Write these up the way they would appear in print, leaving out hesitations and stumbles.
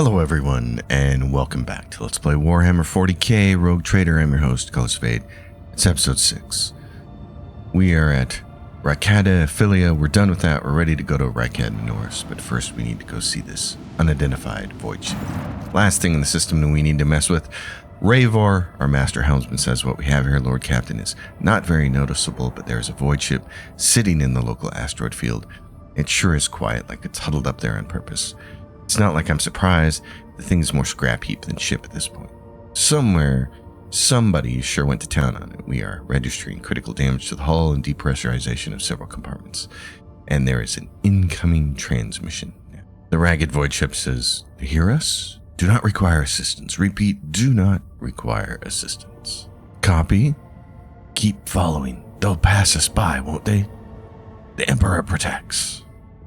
Hello everyone, and welcome back to Let's Play Warhammer 40k Rogue Trader. I'm your host, Fade. It's episode 6. We are at Rykada Philia. We're done with that. We're ready to go to Rykada Norse, but first we need to go see this unidentified void ship. Last thing in the system that we need to mess with. Ravor, our master helmsman, says what we have here, Lord Captain, is not very noticeable, but there is a void ship sitting in the local asteroid field. It sure is quiet, like it's huddled up there on purpose. It's not like I'm surprised. The thing's more scrap heap than ship at this point. Somewhere, somebody sure went to town on it. We are registering critical damage to the hull and depressurization of several compartments. And there is an incoming transmission. The ragged void ship says, "You hear us? Do not require assistance. Repeat, do not require assistance. Copy? Keep following. They'll pass us by, won't they? The Emperor protects."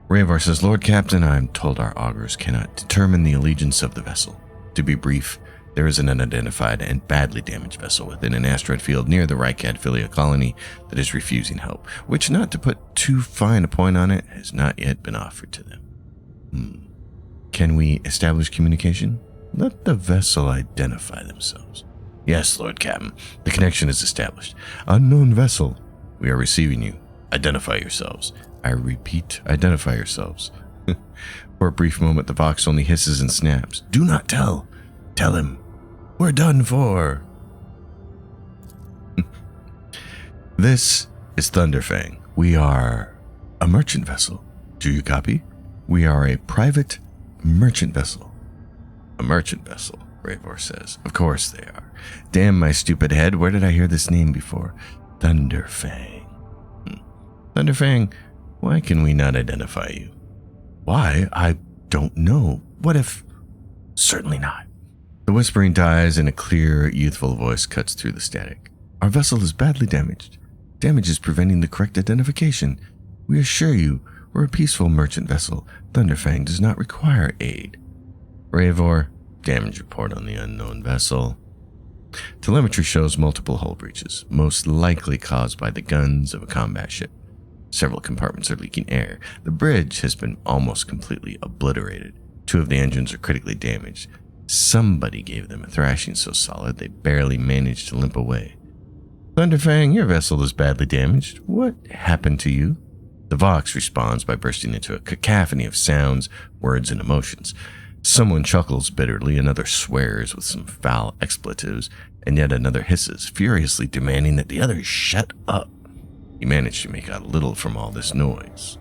Ravor says, "Lord Captain, I am told our augurs cannot determine the allegiance of the vessel. To be brief, there is an unidentified and badly damaged vessel within an asteroid field near the Rykada Philia colony that is refusing help, which, not to put too fine a point on it, has not yet been offered to them. Can we establish communication? Let the vessel identify themselves." "Yes, Lord Captain. The connection is established. Unknown vessel. We are receiving you. Identify yourselves." I repeat, identify yourselves. For a brief moment, the Vox only hisses and snaps. "Do not tell. Tell him. We're done for." This is Thunderfang. We are a merchant vessel. Do you copy? We are a private merchant vessel. A merchant vessel, Ravor says. Of course they are. Damn my stupid head, where did I hear this name before? Thunderfang. Thunderfang, why can we not identify you? Why? I don't know. What if... Certainly not. The whispering dies and a clear, youthful voice cuts through the static. Our vessel is badly damaged. Damage is preventing the correct identification. We assure you, we're a peaceful merchant vessel. Thunderfang does not require aid. Ravor, damage report on the unknown vessel. Telemetry shows multiple hull breaches, most likely caused by the guns of a combat ship. Several compartments are leaking air. The bridge has been almost completely obliterated. 2 of the engines are critically damaged. Somebody gave them a thrashing so solid they barely managed to limp away. Thunderfang, your vessel is badly damaged. What happened to you? The Vox responds by bursting into a cacophony of sounds, words, and emotions. Someone chuckles bitterly, another swears with some foul expletives, and yet another hisses, furiously demanding that the others shut up. He managed to make out little from all this noise.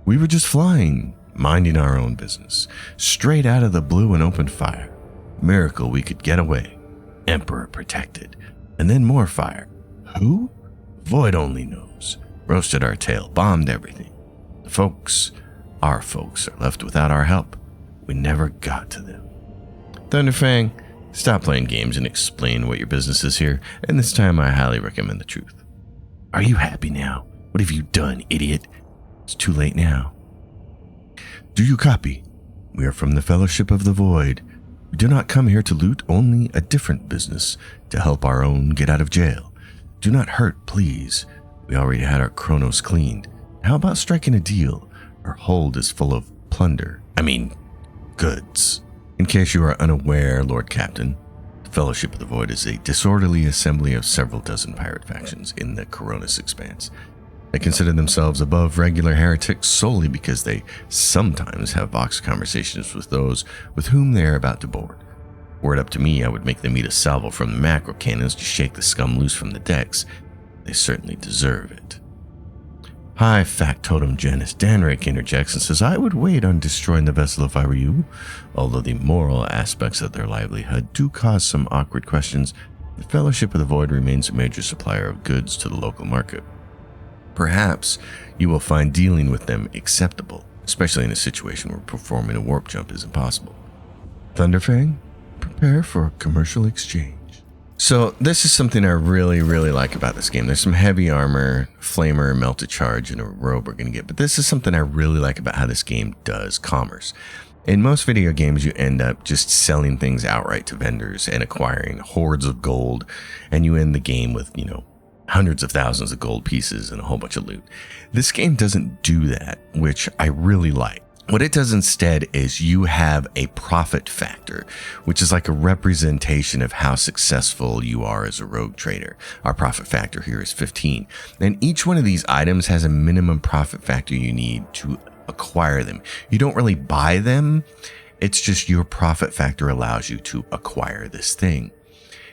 We were just flying, minding our own business, straight out of the blue and opened fire. Miracle we could get away. Emperor protected. And then more fire. Who? Void only knows. Roasted our tail, bombed everything. The folks, our folks, are left without our help. We never got to them. Thunderfang, stop playing games and explain what your business is here, and this time I highly recommend the truth. Are you happy now? What have you done, idiot? It's too late now. Do you copy? We are from the Fellowship of the Void. We do not come here to loot, only a different business, to help our own get out of jail. Do not hurt, please. We already had our Chronos cleaned. How about striking a deal? Our hold is full of plunder. Goods. In case you are unaware, Lord Captain, the Fellowship of the Void is a disorderly assembly of several dozen pirate factions in the Coronis Expanse. They consider themselves above regular heretics solely because they sometimes have Vox conversations with those with whom they are about to board. Were it up to me, I would make them eat a salvo from the macro cannons to shake the scum loose from the decks. They certainly deserve it. High Factotum Janus Danrik interjects and says, I would wait on destroying the vessel if I were you. Although the moral aspects of their livelihood do cause some awkward questions, the Fellowship of the Void remains a major supplier of goods to the local market. Perhaps you will find dealing with them acceptable, especially in a situation where performing a warp jump is impossible. Thunderfang, prepare for a commercial exchange. So this is something I really, really like about this game. There's some heavy armor, flamer, melted charge, and a robe we're going to get. But this is something I really like about how this game does commerce. In most video games, you end up just selling things outright to vendors and acquiring hordes of gold. And you end the game with, hundreds of thousands of gold pieces and a whole bunch of loot. This game doesn't do that, which I really like. What it does instead is you have a profit factor, which is like a representation of how successful you are as a rogue trader. Our profit factor here is 15. And each one of these items has a minimum profit factor you need to acquire them. You don't really buy them. It's just your profit factor allows you to acquire this thing.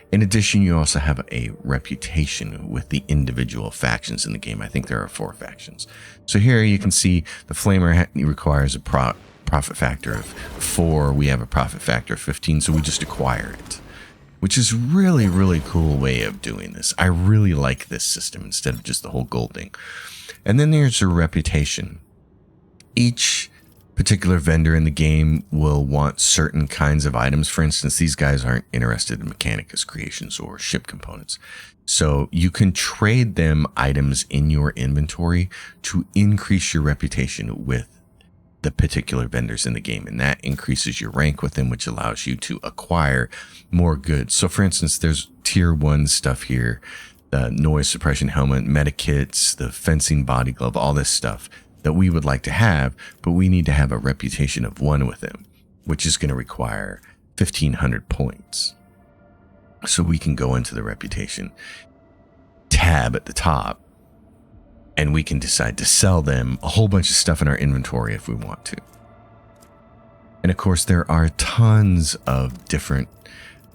In addition, you also have a reputation with the individual factions in the game. I think there are 4 factions. So here you can see the Flamer requires a profit factor of 4. We have a profit factor of 15, so we just acquire it, which is really, really cool way of doing this. I really like this system instead of just the whole gold thing. And then there's a reputation. Each particular vendor in the game will want certain kinds of items. For instance, these guys aren't interested in Mechanicus creations or ship components. So you can trade them items in your inventory to increase your reputation with the particular vendors in the game. And that increases your rank with them, which allows you to acquire more goods. So for instance, there's tier 1 stuff here, the noise suppression helmet, medikits, the fencing body glove, all this stuff that we would like to have, but we need to have a reputation of 1 with them, which is going to require 1,500 points. So we can go into the reputation tab at the top, and we can decide to sell them a whole bunch of stuff in our inventory if we want to. And of course, there are tons of different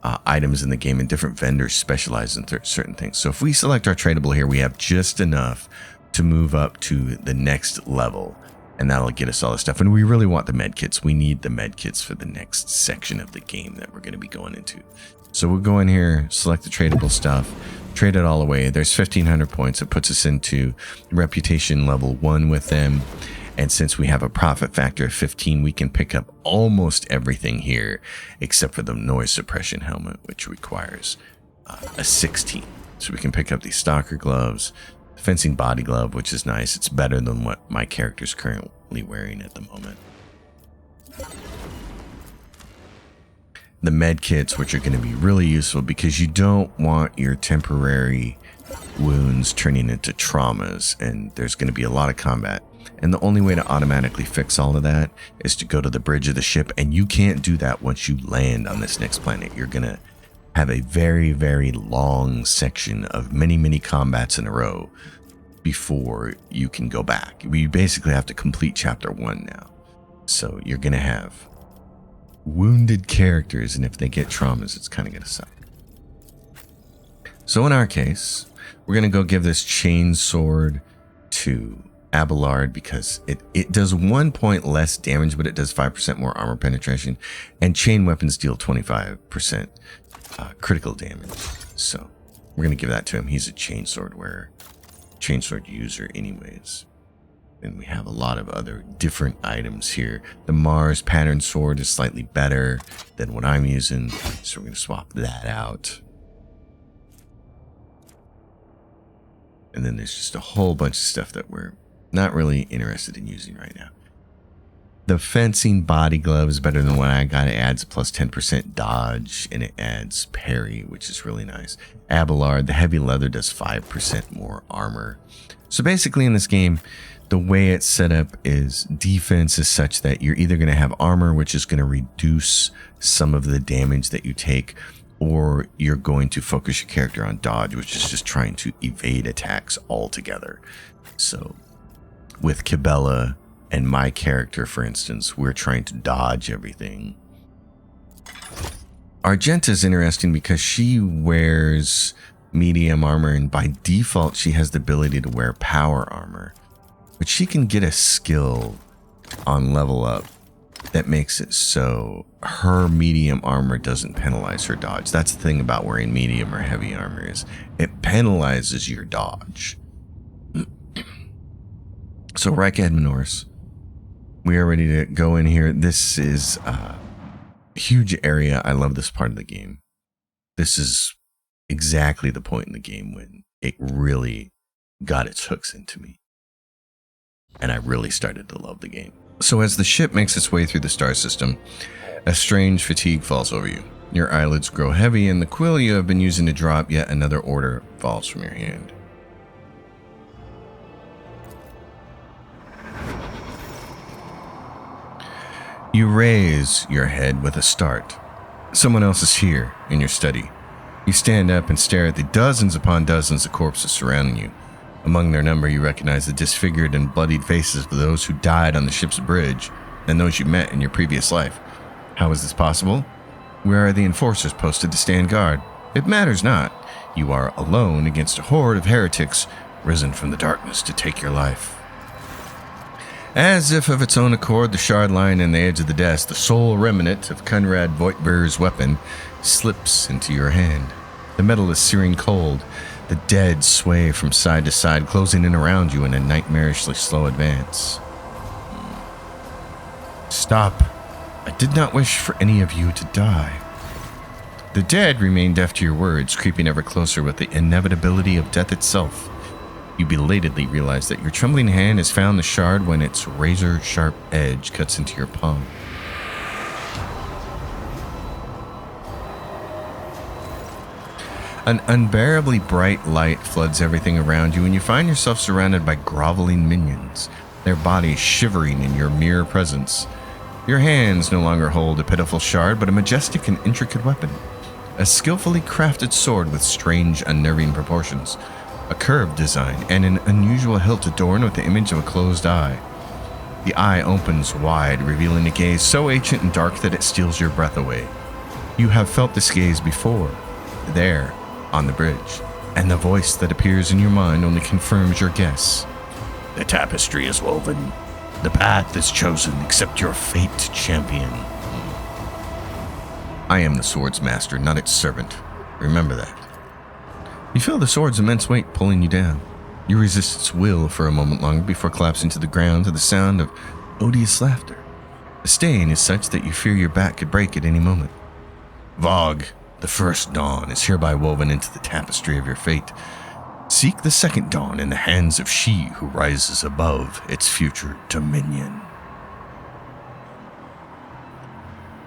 items in the game, and different vendors specialize in certain things. So if we select our tradable here, we have just enough to move up to the next level, and that'll get us all this stuff. And we really want the med kits. We need the med kits for the next section of the game that we're going to be going into. So we'll go in here, select the tradable stuff, trade it all away. There's 1,500 points. It puts us into reputation level 1 with them. And since we have a profit factor of 15, we can pick up almost everything here except for the noise suppression helmet, which requires a 16. So we can pick up these stalker gloves, fencing body glove, which is nice. It's better than what my character's currently wearing at the moment. The med kits, which are going to be really useful because you don't want your temporary wounds turning into traumas, and there's going to be a lot of combat. And the only way to automatically fix all of that is to go to the bridge of the ship, and you can't do that once you land on this next planet. You're going to have a very, very long section of many, many combats in a row before you can go back. We basically have to complete chapter 1 now. So you're going to have wounded characters, and if they get traumas, it's kind of going to suck. So in our case, we're going to go give this chain sword to Abelard because it does 1 point less damage, but it does 5% more armor penetration, and chain weapons deal 25% critical damage. So we're going to give that to him. He's a chainsword wearer, chainsword user anyways. And we have a lot of other different items here. The Mars pattern sword is slightly better than what I'm using, so we're going to swap that out. And then there's just a whole bunch of stuff that we're not really interested in using right now. The fencing body glove is better than what I got. It adds plus 10% dodge, and it adds parry, which is really nice. Abelard, the heavy leather, does 5% more armor. So basically in this game, the way it's set up is defense is such that you're either going to have armor, which is going to reduce some of the damage that you take, or you're going to focus your character on dodge, which is just trying to evade attacks altogether. So with Cabela and my character, for instance, we're trying to dodge everything. Argenta is interesting because she wears medium armor, and by default she has the ability to wear power armor, but she can get a skill on level up that makes it so her medium armor doesn't penalize her dodge. That's the thing about wearing medium or heavy armor, is it penalizes your dodge. So Reich Edmundor's, we are ready to go in here. This is a huge area. I love this part of the game. This is exactly the point in the game when it really got its hooks into me, and I really started to love the game. So as the ship makes its way through the star system, a strange fatigue falls over you. Your eyelids grow heavy, and the quill you have been using to drop yet another order falls from your hand. You raise your head with a start. Someone else is here in your study. You stand up and stare at the dozens upon dozens of corpses surrounding you. Among their number, you recognize the disfigured and bloodied faces of those who died on the ship's bridge and those you met in your previous life. How is this possible? Where are the enforcers posted to stand guard? It matters not. You are alone against a horde of heretics risen from the darkness to take your life. As if of its own accord, the shard lying in the edge of the desk, the sole remnant of Conrad Voigtberg's weapon, slips into your hand. The metal is searing cold. The dead sway from side to side, closing in around you in a nightmarishly slow advance. Stop. I did not wish for any of you to die. The dead remain deaf to your words, creeping ever closer with the inevitability of death itself. You belatedly realize that your trembling hand has found the shard when its razor-sharp edge cuts into your palm. An unbearably bright light floods everything around you, and you find yourself surrounded by groveling minions, their bodies shivering in your mere presence. Your hands no longer hold a pitiful shard, but a majestic and intricate weapon. A skillfully crafted sword with strange, unnerving proportions. A curved design, and an unusual hilt adorned with the image of a closed eye. The eye opens wide, revealing a gaze so ancient and dark that it steals your breath away. You have felt this gaze before, there, on the bridge, and the voice that appears in your mind only confirms your guess. The tapestry is woven. The path is chosen. Accept your fate, champion. I am the sword's master, not its servant. Remember that. You feel the sword's immense weight pulling you down. You resist its will for a moment longer before collapsing to the ground to the sound of odious laughter. The stain is such that you fear your back could break at any moment. Vogue, the first dawn is hereby woven into the tapestry of your fate. Seek the second dawn in the hands of she who rises above its future dominion.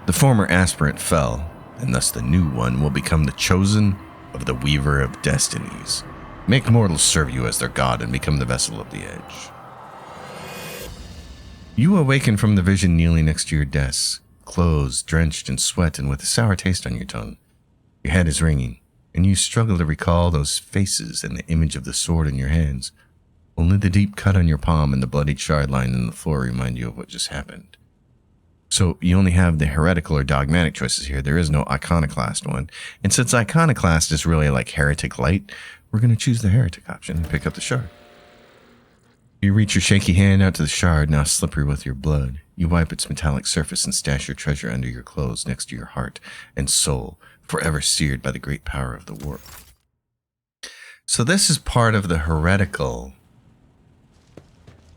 The former aspirant fell, and thus the new one will become the chosen of the Weaver of Destinies. Make mortals serve you as their god and become the vessel of the edge. You awaken from the vision kneeling next to your desk, clothes drenched in sweat and with a sour taste on your tongue. Your head is ringing, and you struggle to recall those faces and the image of the sword in your hands. Only the deep cut on your palm and the bloodied shard lying on the floor remind you of what just happened. So you only have the heretical or dogmatic choices here. There is no iconoclast one. And since iconoclast is really like heretic light, we're going to choose the heretic option and pick up the shard. You reach your shaky hand out to the shard, now slippery with your blood. You wipe its metallic surface and stash your treasure under your clothes next to your heart and soul, forever seared by the great power of the warp. So this is part of the heretical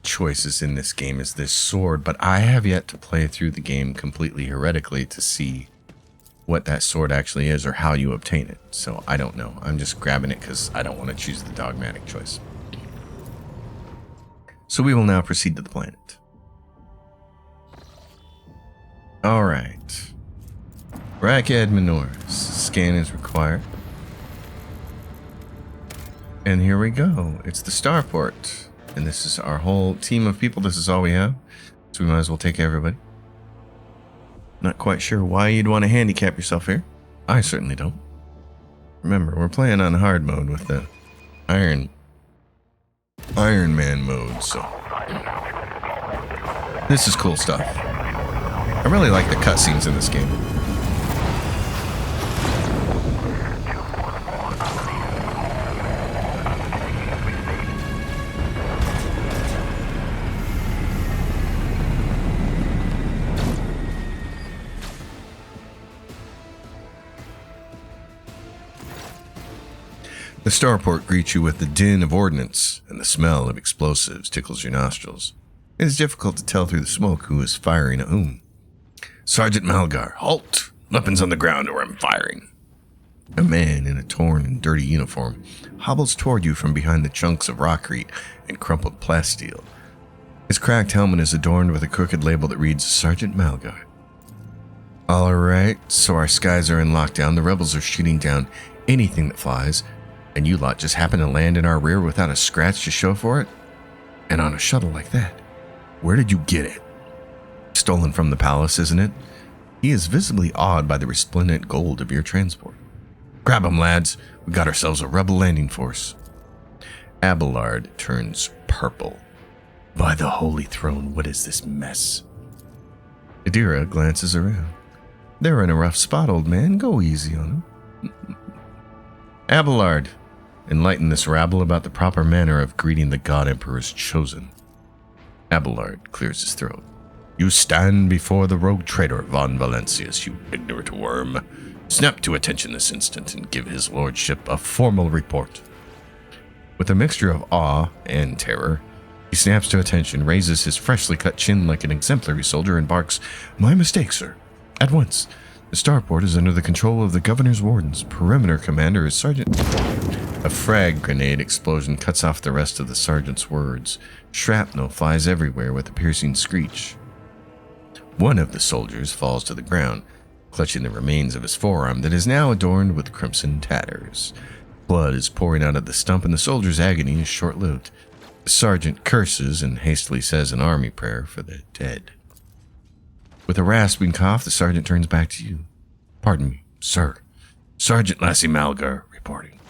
choices in this game, is this sword, but I have yet to play through the game completely heretically to see what that sword actually is or how you obtain it. So I don't know. I'm just grabbing it because I don't want to choose the dogmatic choice. So we will now proceed to the planet. Alright. Rakad Minors. Scan is required. And here we go. It's the Starport. And this is our whole team of people. This is all we have. So we might as well take everybody. Not quite sure why you'd want to handicap yourself here. I certainly don't. Remember, we're playing on hard mode with the Ironman mode, so this is cool stuff. I really like the cutscenes in this game. The Starport greets you with the din of ordnance, and the smell of explosives tickles your nostrils. It is difficult to tell through the smoke who is firing at whom. Sergeant Malgar, halt! Weapons on the ground or I'm firing. A man in a torn and dirty uniform hobbles toward you from behind the chunks of rockcrete and crumpled plasteel. His cracked helmet is adorned with a crooked label that reads Sergeant Malgar. Alright, so our skies are in lockdown. The rebels are shooting down anything that flies, and you lot just happen to land in our rear without a scratch to show for it? And on a shuttle like that? Where did you get it? Stolen from the palace, isn't it? He is visibly awed by the resplendent gold of your transport. Grab him, lads. We got ourselves a rebel landing force. Abelard turns purple. By the Holy Throne, what is this mess? Adira glances around. They're in a rough spot, old man. Go easy on them. Abelard, enlighten this rabble about the proper manner of greeting the God Emperor's chosen. Abelard clears his throat. You stand before the rogue traitor Von Valentius, you ignorant worm. Snap to attention this instant and give his lordship a formal report. With a mixture of awe and terror, he snaps to attention, raises his freshly cut chin like an exemplary soldier, and barks, My mistake, sir. At once. The Starport is under the control of the governor's wardens. Perimeter commander is Sergeant. A frag grenade explosion cuts off the rest of the sergeant's words. Shrapnel flies everywhere with a piercing screech. One of the soldiers falls to the ground, clutching the remains of his forearm that is now adorned with crimson tatters. Blood is pouring out of the stump, and the soldier's agony is short-lived. The sergeant curses and hastily says an army prayer for the dead. With a rasping cough, the sergeant turns back to you. Pardon me, sir. Sergeant Lassie Malgar reporting.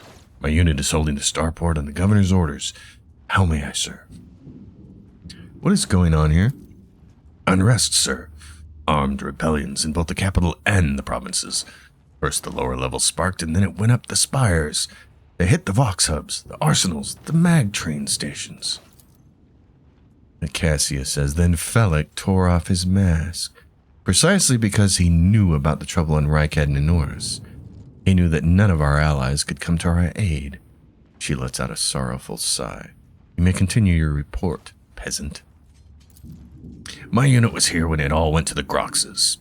My unit is holding the Starport on the governor's orders. How may I serve? What is going on here? Unrest, sir. Armed rebellions in both the capital and the provinces. First the lower levels sparked, and then it went up the spires. They hit the Vox hubs, the arsenals, the mag train stations. Acacia says, then Felix tore off his mask, precisely because he knew about the trouble in Rykad Minoris. He knew that none of our allies could come to our aid. She lets out a sorrowful sigh. You may continue your report, peasant. My unit was here when it all went to the Groxes.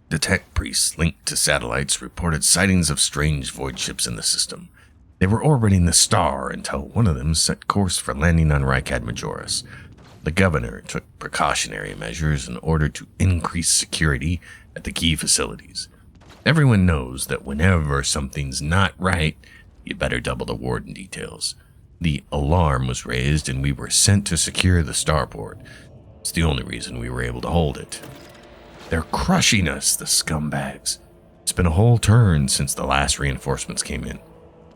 The tech priests linked to satellites reported sightings of strange void ships in the system. They were orbiting the star until one of them set course for landing on Rykad Majoris. The governor took precautionary measures in order to increase security at the key facilities. Everyone knows that whenever something's not right, you better double the warden details. The alarm was raised and we were sent to secure the Starport. It's the only reason we were able to hold it. They're crushing us, the scumbags. It's been a whole turn since the last reinforcements came in.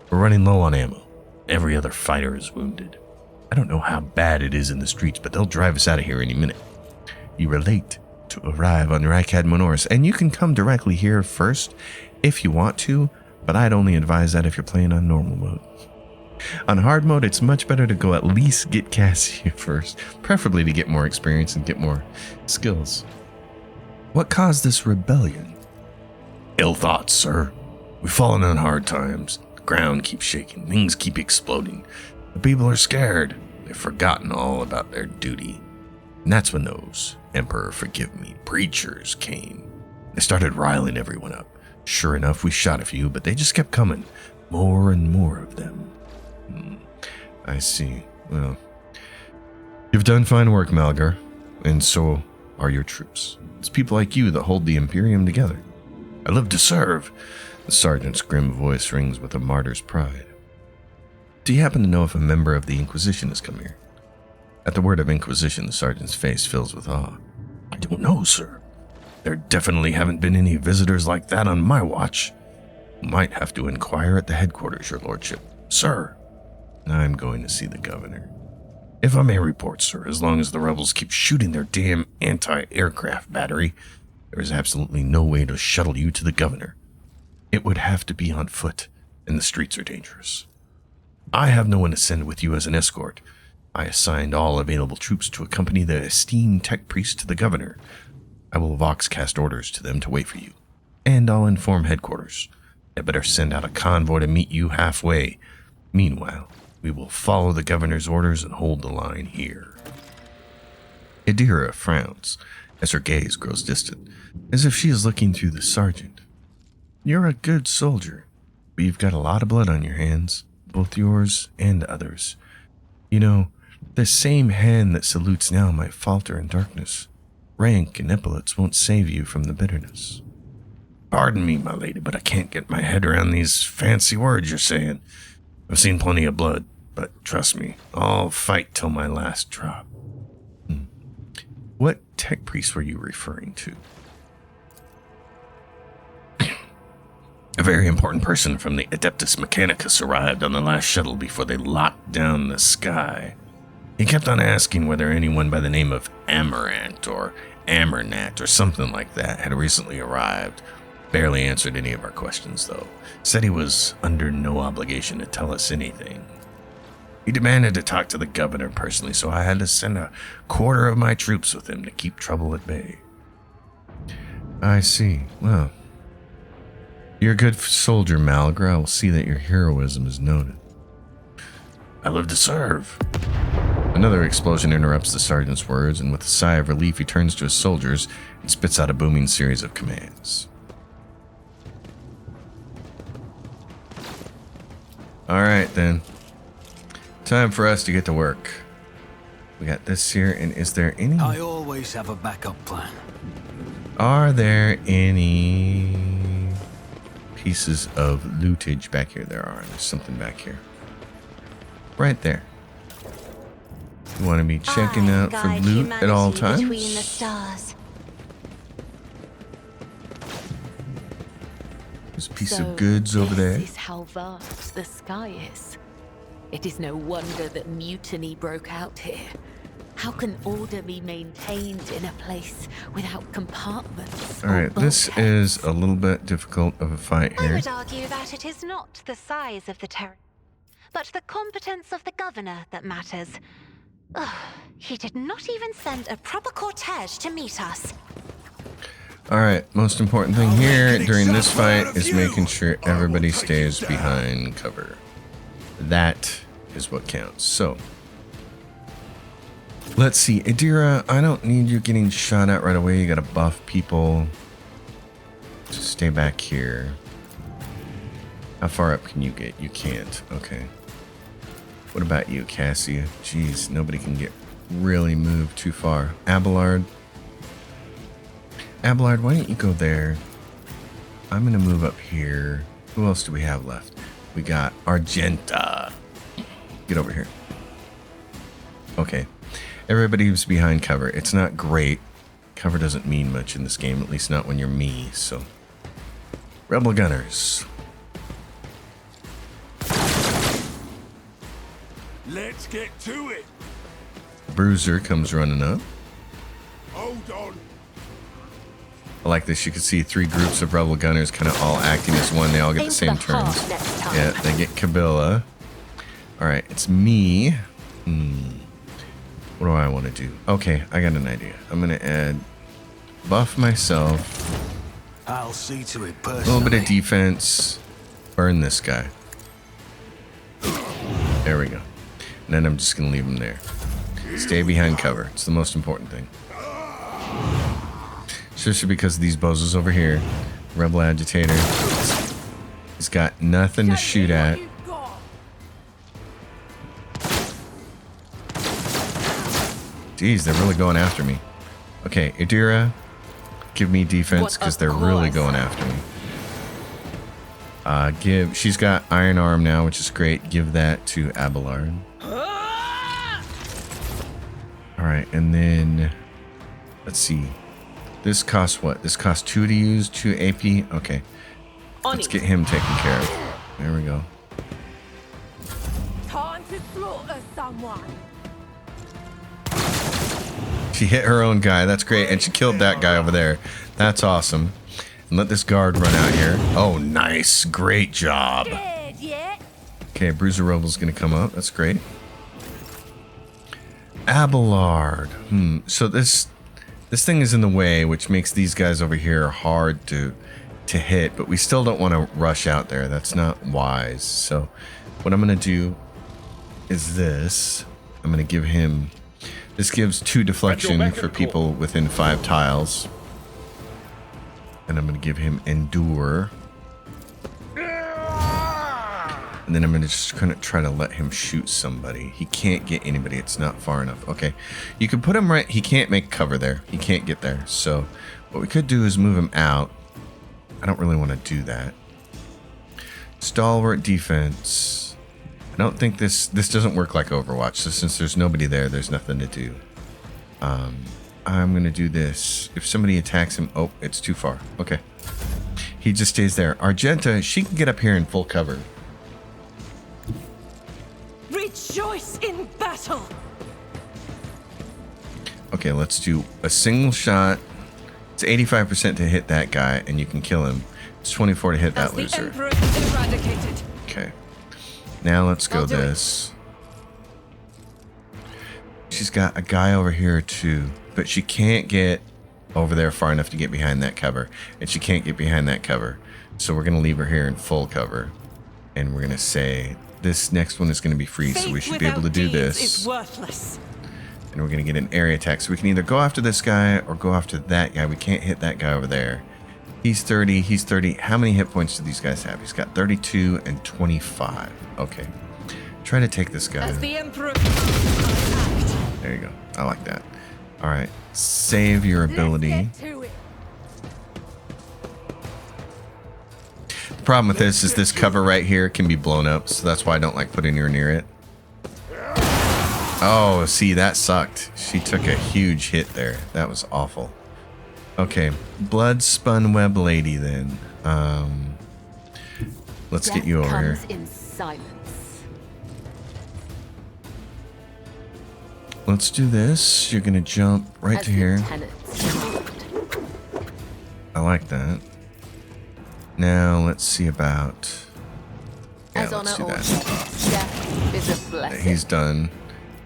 We're running low on ammo. Every other fighter is wounded. I don't know how bad it is in the streets, but they'll drive us out of here any minute. You were late to arrive on Rykad Minoris, and you can come directly here first if you want to, but I'd only advise that if you're playing on normal mode. On hard mode, it's much better to go at least get Cassie first, preferably to get more experience and get more skills. What caused this rebellion? Ill thoughts, sir. We've fallen on hard times. The ground keeps shaking. Things keep exploding. The people are scared. They've forgotten all about their duty. And that's when those, Emperor forgive me, preachers came. They started riling everyone up. Sure enough, we shot a few, but they just kept coming. More and more of them. I see. Well, you've done fine work, Malgar. And so are your troops. It's people like you that hold the Imperium together. I live to serve. The sergeant's grim voice rings with a martyr's pride. Do you happen to know if a member of the Inquisition has come here? At the word of Inquisition, the sergeant's face fills with awe. I don't know, sir. There definitely haven't been any visitors like that on my watch. Might have to inquire at the headquarters, your lordship. Sir, I'm going to see the governor. If I may report, sir, as long as the rebels keep shooting their damn anti-aircraft battery, there is absolutely no way to shuttle you to the governor. It would have to be on foot, and the streets are dangerous. I have no one to send with you as an escort. I assigned all available troops to accompany the esteemed tech priest to the governor. I will voxcast orders to them to wait for you, and I'll inform headquarters. I better send out a convoy to meet you halfway. Meanwhile, we will follow the governor's orders and hold the line here. Adira frowns as her gaze grows distant, as if she is looking through the sergeant. You're a good soldier, but you've got a lot of blood on your hands, both yours and others. You know, the same hand that salutes now might falter in darkness. Rank and epaulets won't save you from the bitterness. Pardon me, my lady, but I can't get my head around these fancy words you're saying. I've seen plenty of blood, but trust me, I'll fight till my last drop. What tech priest were you referring to? A very important person from the Adeptus Mechanicus arrived on the last shuttle before they locked down the sky. He kept on asking whether anyone by the name of Amarant or Amernat or something like that had recently arrived. Barely answered any of our questions, though. Said he was under no obligation to tell us anything. He demanded to talk to the governor personally, so I had to send a quarter of my troops with him to keep trouble at bay. I see. Well, you're a good soldier, Malagra. I will see that your heroism is noted. I live to serve. Another explosion interrupts the sergeant's words, and with a sigh of relief, he turns to his soldiers and spits out a booming series of commands. Alright then. Time for us to get to work. We got this here, and is there any... I always have a backup plan. Are there any pieces of lootage back here? There are. There's something back here. Right there. You want to be checking out for loot at all times? Between the stars. There's a piece of goods over there. This is how vast the sky is. It is no wonder that mutiny broke out here. How can order be maintained in a place without compartments? Alright, this is a little bit difficult of a fight I here. would argue that it is not the size of the territory, but the competence of the governor that matters. Ugh, he did not even send a proper cortege to meet us. Alright, most important thing here during this fight is making sure everybody stays behind cover. That is what counts. So, let's see. Adira, I don't need you getting shot at right away. You gotta buff people. Just stay back here. How far up can you get? You can't. Okay. What about you, Cassia? Jeez, nobody can get really moved too far. Abelard. Abelard, why don't you go there? I'm gonna move up here. Who else do we have left? We got Argenta. Get over here. Okay. Everybody's behind cover. It's not great. Cover doesn't mean much in this game, at least not when you're me, so. Rebel Gunners. Let's get to it. Bruiser comes running up. Hold on. I like this. You can see 3 groups of Rebel Gunners kind of all acting as one. They all get the same turns. Yeah, they get Kabila. Alright, it's me. What do I want to do? Okay, I got an idea. I'm going to add buff myself. I'll see to it A personally. little bit of defense. Burn this guy. There we go. And then I'm just going to leave him there. Stay behind cover. It's the most important thing. Especially because of these bozos over here. Rebel Agitator. He's got nothing to shoot at. Jeez, they're really going after me. Okay, Adira, give me defense because they're really going after me. She's got Iron Arm now, which is great. Give that to Abelard. Alright, and then let's see. This costs what? This costs 2 to use, 2 AP. Okay. Let's get him taken care of. There we go. Time to slaughter someone. She hit her own guy. That's great. And she killed that guy over there. That's awesome. And let this guard run out here. Oh, nice. Great job. Dead yet? Okay, Bruiser Rebel's going to come up. That's great. Abelard. So this thing is in the way, which makes these guys over here hard to hit. But we still don't want to rush out there. That's not wise. So what I'm going to do is this. I'm going to give him... This gives 2 deflection for people within 5 tiles. And I'm going to give him Endure. And then I'm going to just kind of try to let him shoot somebody. He can't get anybody. It's not far enough. Okay. You can put him right. He can't make cover there. He can't get there. So what we could do is move him out. I don't really want to do that. Stalwart defense. I don't think this doesn't work like Overwatch. So since there's nobody there, there's nothing to do. I'm gonna do this. If somebody attacks him, oh, it's too far. Okay. He just stays there. Argenta, she can get up here in full cover. Rejoice in battle. Okay, let's do a single shot. It's 85% to hit that guy, and you can kill him. It's 24 to hit that As the loser. Emperor is eradicated. Okay. Now let's go I'll do it. this. She's got a guy over here too, but she can't get over there far enough to get behind that cover, and she can't get behind that cover. So we're gonna leave her here in full cover, and we're gonna say this next one is gonna be free, so we should be able to do this. Is worthless. And we're gonna get an area attack, so we can either go after this guy or go after that guy. We can't hit that guy over there. He's 30, he's 30. How many hit points do these guys have? He's got 32 and 25. Okay. Try to take this guy. As the Emperor. There you go. I like that. All right. Save your ability. Let's get to it. The problem with this is this cover right here can be blown up, so that's why I don't like putting her near it. Oh, see, that sucked. She took a huge hit there. That was awful. Okay, blood spun web lady then. Let's get you over here. Death comes in silence. Let's do this. You're gonna jump right As to here. lieutenants command. I like that. Now let's see about. Yeah, As let's do honor or that. death is a blessing. He's done.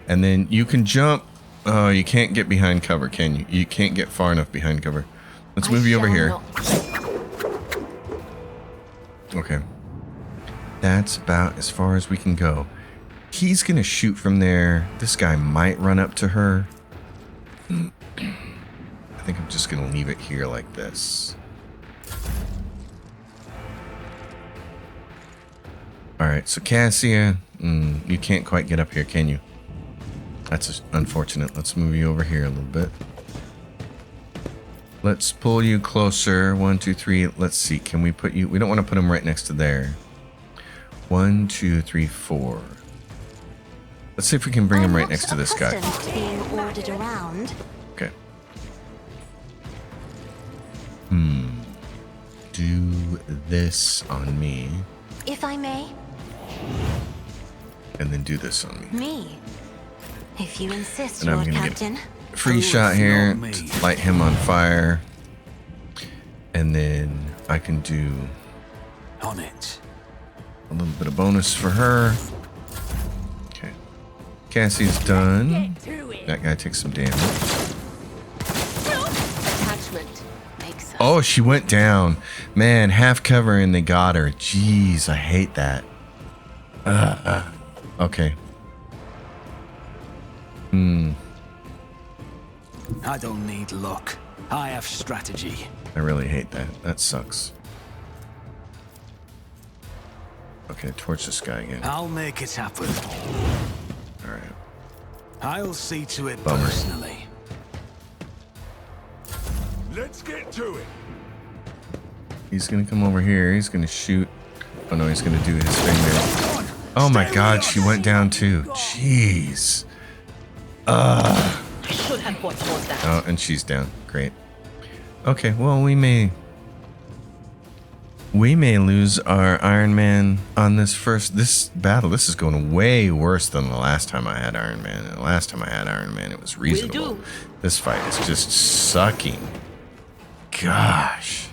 And then you can jump. Oh, you can't get behind cover, can you? You can't get far enough behind cover. Let's move you over here. Okay. That's about as far as we can go. He's gonna shoot from there. This guy might run up to her. I think I'm just gonna leave it here like this. Alright, so Cassia, you can't quite get up here, can you? That's unfortunate. Let's move you over here a little bit. Let's pull you closer. 1, 2, 3. Let's see. Can we put you... We don't want to put him right next to there. 1, 2, 3, 4. Let's see if we can bring him right next to this guy. I'm not accustomed to being ordered around. Okay. Do this on me. If I may. And then do this on me. Me. If you insist, And I'm Lord gonna Captain. get a free Oh, shot it's here not me. to light him on fire. And then I can do On it. a little bit of bonus for her. Okay. Cassie's done. Get to it. That guy takes some damage. Attachment makes us. Oh, she went down. Man, half cover and they got her. Jeez, I hate that. Okay. I don't need luck. I have strategy. I really hate that. That sucks. Okay, torch this guy again. I'll make it happen. Alright. I'll see to it Bummer. personally. Let's get to it. He's gonna come over here. He's gonna shoot. Oh no, he's gonna do his thing there. Oh my god, she went down too. Jeez. I should have fought towards that. Oh, and she's down. Great. Okay, well, we may lose our Iron Man on this battle. This is going way worse than the last time I had Iron Man. And the last time I had Iron Man, it was reasonable. do. This fight is just sucking. Gosh.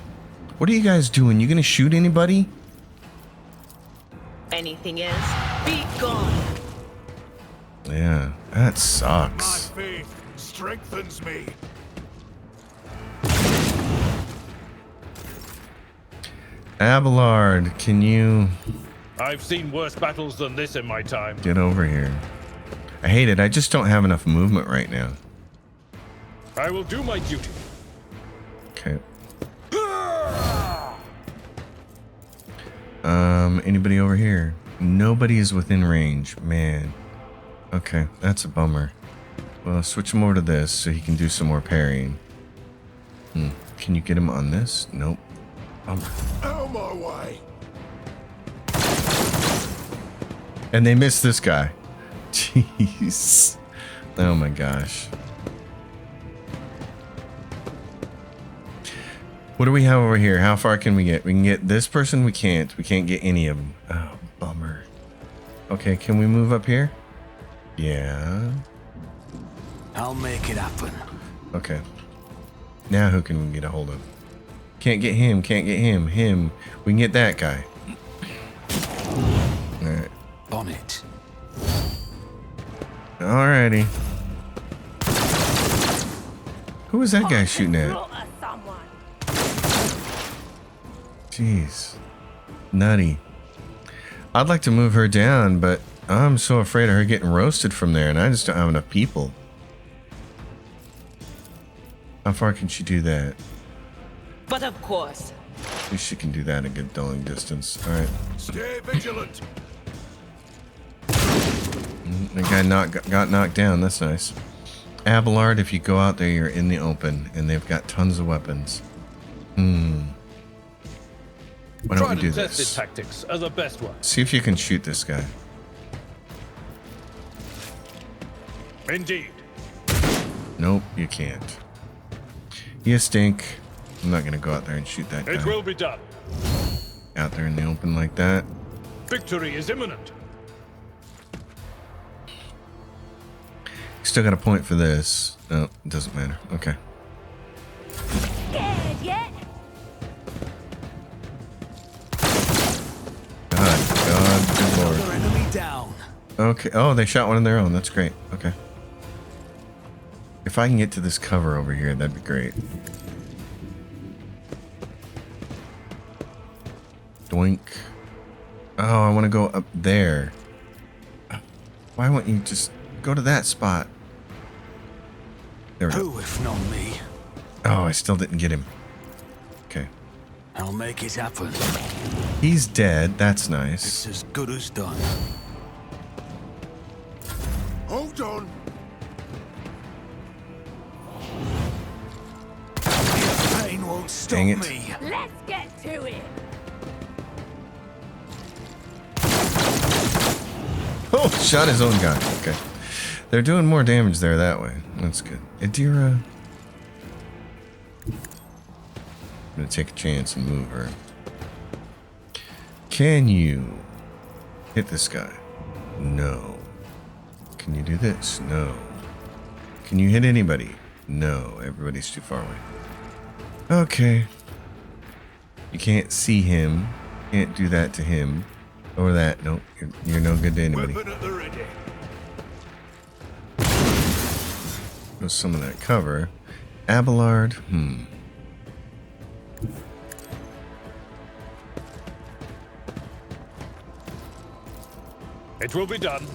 What are you guys doing? You gonna shoot anybody? Anything else? Be gone. Yeah, that My sucks. faith strengthens me. Abelard, can you I've seen worse battles than this in my time. get over here? I hate it. I just don't have enough movement right now. I will do my duty. Okay. Anybody over here? Nobody is within range. Man. Okay, that's a bummer. Well, switch him over to this so he can do some more parrying. Can you get him on this? Nope. Bummer. Out my way. And they missed this guy. Jeez. Oh my gosh. What do we have over here? How far can we get? We can get this person. We can't. We can't get any of them. Oh, bummer. Okay, can we move up here? Yeah. I'll make it happen. Okay. Now who can we get a hold of? Can't get him. Can't get him. Him. We can get that guy. Alright. On it. Alrighty. Who was that guy shooting at? Jeez. Nutty. I'd like to move her down, but I'm so afraid of her getting roasted from there, and I just don't have enough people. How far can she do that? But of course. At least she can do that a good long distance. Alright. Stay vigilant. The guy got knocked down. That's nice. Abelard, if you go out there, you're in the open, and they've got tons of weapons. Why don't we do Tried and tested this? tactics are the best one. See if you can shoot this guy. Indeed. Nope, you can't. You stink. I'm not gonna go out there and shoot that It guy. will be done. Out there in the open like that. Victory is imminent. Still got a point for this. No, it doesn't matter. Okay. Scared yet? God, good lord. Another enemy down. Okay. Oh, they shot one of their own. That's great. Okay. If I can get to this cover over here, that'd be great. Doink. Oh, I want to go up there. Why won't you just go to that spot? There we go. Who if not me? Oh, I still didn't get him. Okay. I'll make it happen. He's dead. That's It's nice. as good as done. Hold on. Pain won't stop Dang it. me. Let's get to it. Oh, shot his own guy. Okay. They're doing more damage there that way. That's good. Adira. I'm going to take a chance and move her. Can you hit this guy? No. Can you do this? No. Can you hit anybody? No. Everybody's too far away. Okay. You can't see him. Can't do that to him. Or that. Nope. You're no good to anybody. Weapon at the ready. Goes some of that cover. Abelard. It will be done.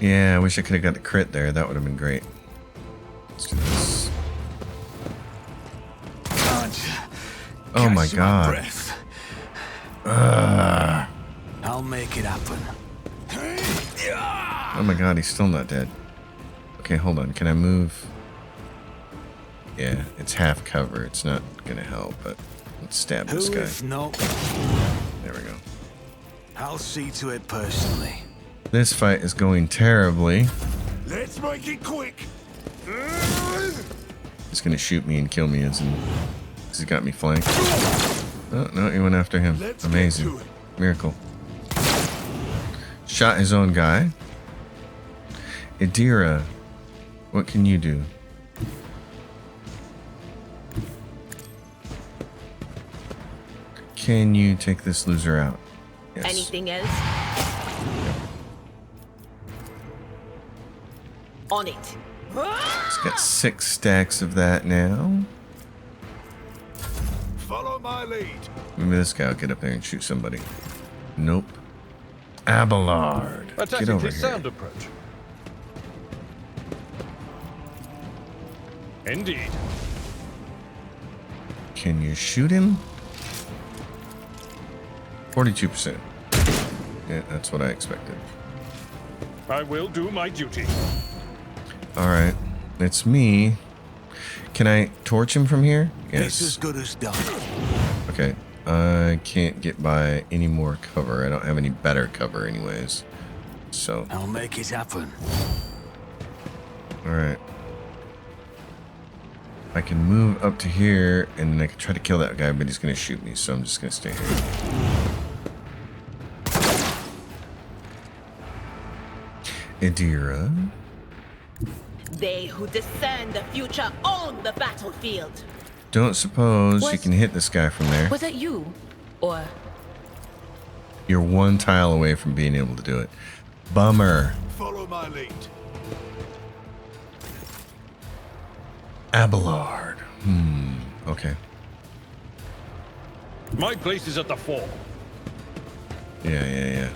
Yeah, I wish I could have got the crit there. That would have been great. Let's do this. Oh my Catch god. breath. I'll make it happen. Oh my god, he's still not dead. Okay, hold on. Can I move? Yeah, it's half cover. It's not gonna help, but let's stab this Who guy. if not? There we go. I'll see to it personally. This fight is going terribly. Let's make it quick. He's gonna shoot me and kill me as he's got me flanked. Oh, no, he went after him. Let's get Amazing. to it. Miracle. Shot his own guy. Adira, what can you do? Can you take this loser out? Yes. Anything else? On it. He's got 6 stacks of that now. Follow my lead. Maybe this guy will get up there and shoot somebody. Nope. Abelard. A Get over tactically here. sound approach. Indeed. Can you shoot him? 42%. Yeah, that's what I expected. I will do my duty. Alright. It's me. Can I torch him from here? It's as Yes. good as done. Okay. I can't get by any more cover. I don't have any better cover anyways. So, I'll make it happen. alright. I can move up to here, and then I can try to kill that guy, but he's going to shoot me, so I'm just going to stay here. Adira. They who discern the future own the battlefield. Don't suppose you can hit this guy from there. Was that you? Or You're one tile away from being able to do it. Bummer. Follow my lead. Abelard. Okay. My place is at the fore. Yeah.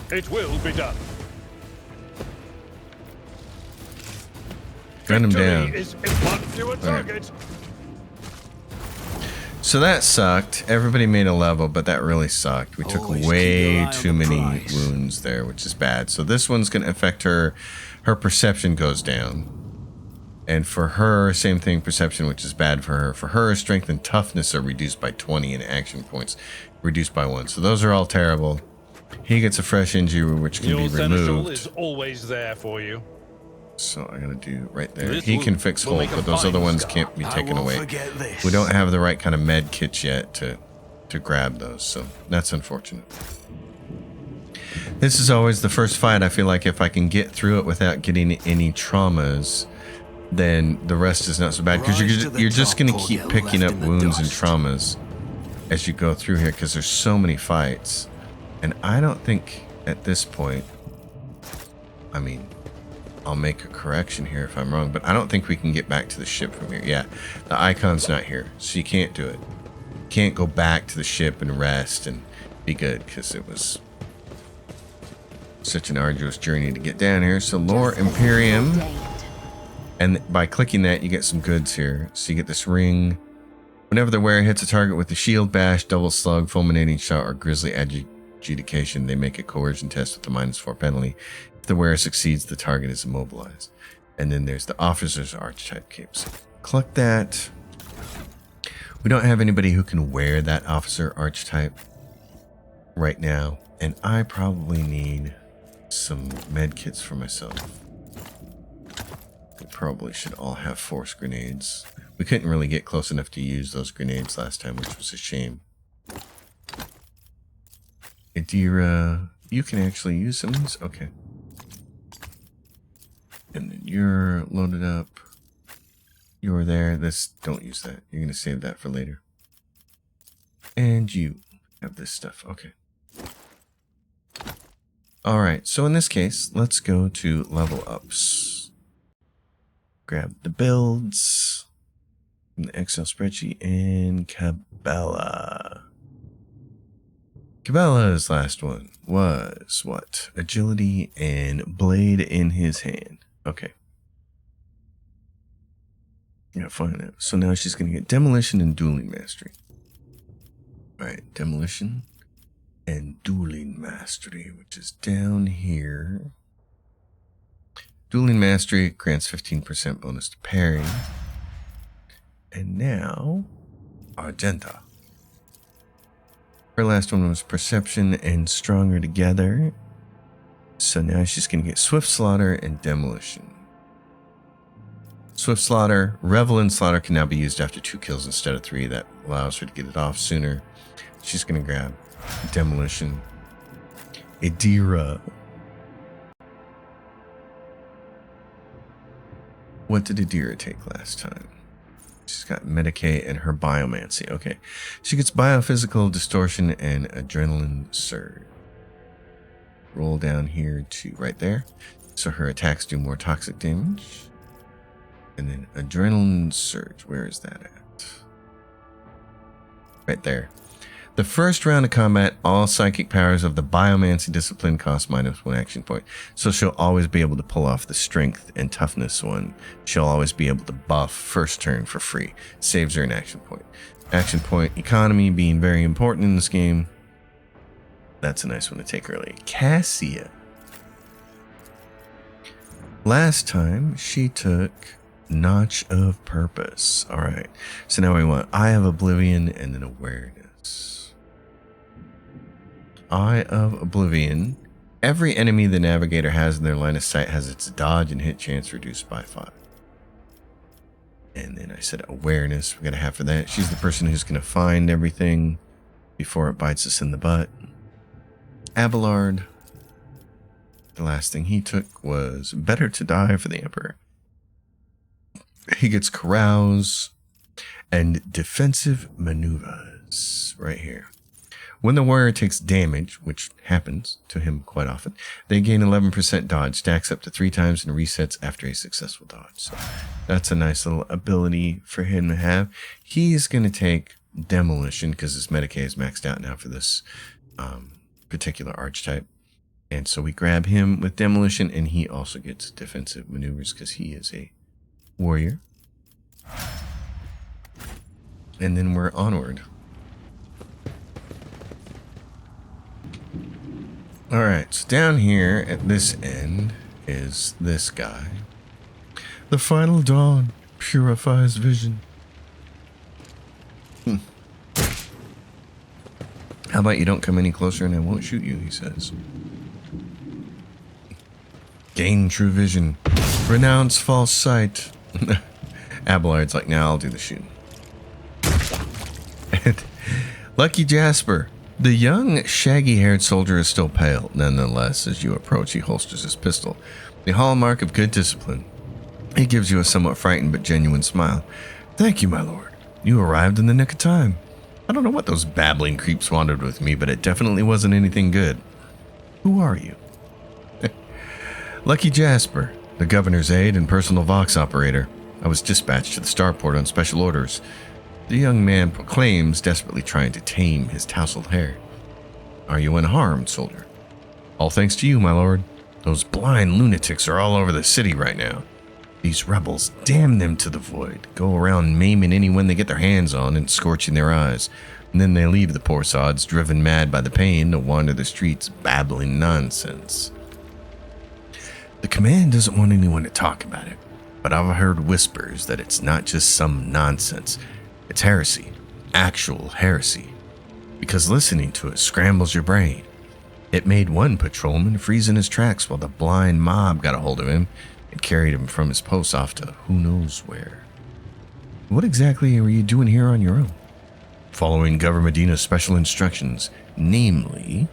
It will be done. Gun him Victory down. is in one fewer target. So that sucked. Everybody made a level, but that really sucked. We took Always keep your way eye on too the many prize. wounds there, which is bad. So this one's going to affect her. Her perception goes down. And for her, same thing, perception, which is bad for her. For her, strength and toughness are reduced by 20 and action points reduced by 1. So those are all terrible. He gets a fresh injury, which can Your be seneschal removed. is always there for you. So I gotta do right there. This He will- can fix will hold, make a but those fine other ones scar. can't be I taken won't away. forget this. We don't have the right kind of med kits yet to grab those, so that's unfortunate. This is always the first fight. I feel like if I can get through it without getting any traumas, then the rest is not so bad, because Rise to the you're just top going to or keep get picking left up in the wounds and dust. traumas as you go through here, because there's so many fights. And I don't think at this point, I mean, I'll make a correction here if I'm wrong, but I don't think we can get back to the ship from here. Yeah, the icon's not here, so you can't do it. You can't go back to the ship and rest and be good, because it was such an arduous journey to get down here. So Lore Imperium, ordained. and by clicking that, you get some goods here. So you get this ring. Whenever the wearer hits a target with a shield bash, double slug, fulminating shot, or grisly adjudication, they make a coercion test with a -4 penalty. If the wearer succeeds, the target is immobilized. And then there's the officer's archetype capes. Click that. We don't have anybody who can wear that officer archetype right now, and I probably need some med kits for myself. We probably should all have force grenades. We couldn't really get close enough to use those grenades last time, which was a shame. Adira, you can actually use some of these? Okay. And then you're loaded up. You're there. Don't use that. You're going to save that for later. And you have this stuff. Okay. All right. So in this case, let's go to level ups. Grab the builds from the Excel spreadsheet and Cabela. Cabela's last one was what? Agility and blade in his hand. Okay. Yeah, fine. Now. So now she's going to get demolition and dueling mastery. All right, demolition and dueling mastery, which is down here. Dueling mastery grants 15% bonus to parry. And now, Argenta. Her last one was perception and stronger together. So now she's going to get swift slaughter and demolition. Swift slaughter, revel in slaughter can now be used after 2 kills instead of 3. That allows her to get it off sooner. She's going to grab demolition. Adira. What did Adira take last time? She's got Medicae and her Biomancy. Okay. She gets Biophysical Distortion and Adrenaline Surge. Roll down here to right there. So her attacks do more toxic damage. And then Adrenaline Surge. Where is that at? Right there. The first round of combat, all psychic powers of the Biomancy discipline cost -1 action point. So she'll always be able to pull off the strength and toughness one. She'll always be able to buff first turn for free. Saves her an action point. Action point economy being very important in this game. That's a nice one to take early. Cassia. Last time she took Notch of Purpose. All right. So now we want Eye of Oblivion and then Awareness. Eye of Oblivion. Every enemy the Navigator has in their line of sight has its dodge and hit chance reduced by 5. And then I said awareness. We're going to have for that. She's the person who's going to find everything before it bites us in the butt. Abelard. The last thing he took was better to die for the Emperor. He gets carouse and defensive maneuvers right here. When the warrior takes damage, which happens to him quite often, they gain 11% dodge, stacks up to 3 times and resets after a successful dodge. So that's a nice little ability for him to have. He's going to take demolition because his Medicaid is maxed out now for this particular archetype. And so we grab him with demolition, and he also gets defensive maneuvers because he is a warrior. And then we're onward. Alright, so down here at this end is this guy. The final dawn purifies vision. How about you don't come any closer and I won't shoot you, he says. Gain true vision. Renounce false sight. Abelard's like, nah, I'll do the shooting. And Lucky Jasper. The young, shaggy-haired soldier is still pale. Nonetheless, as you approach, he holsters his pistol. The hallmark of good discipline. He gives you a somewhat frightened but genuine smile. Thank you, my lord. You arrived in the nick of time. I don't know what those babbling creeps wanted with me, but it definitely wasn't anything good. Who are you? Lucky Jasper, the governor's aide and personal Vox operator. I was dispatched to the Starport on special orders. The young man proclaims, desperately trying to tame his tousled hair. Are you unharmed, soldier? All thanks to you, my lord. Those blind lunatics are all over the city right now. These rebels, damn them to the void, go around maiming anyone they get their hands on and scorching their eyes. And then they leave the poor sods, driven mad by the pain, to wander the streets babbling nonsense. The command doesn't want anyone to talk about it, but I've heard whispers that it's not just some nonsense. It's heresy, actual heresy, because listening to it scrambles your brain. It made one patrolman freeze in his tracks while the blind mob got a hold of him and carried him from his post off to who knows where. What exactly are you doing here on your own? Following Governor Medina's special instructions, namely,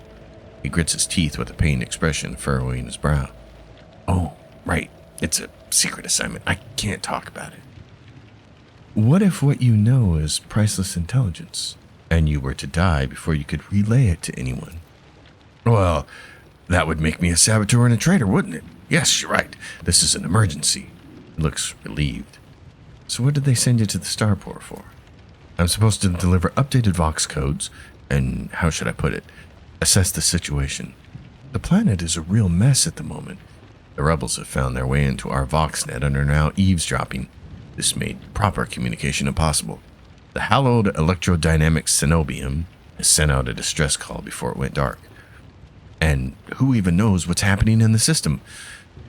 he grits his teeth with a pained expression furrowing his brow. Oh, right, it's a secret assignment. I can't talk about it. What if what you know is priceless intelligence, and you were to die before you could relay it to anyone? Well, that would make me a saboteur and a traitor, wouldn't it? Yes, you're right. This is an emergency. He looks relieved. So what did they send you to the Starport for? I'm supposed to deliver updated Vox codes, and how should I put it? Assess the situation. The planet is a real mess at the moment. The rebels have found their way into our VoxNet and are now eavesdropping. This made proper communication impossible. The hallowed electrodynamic Cenobium has sent out a distress call before it went dark. And who even knows what's happening in the system?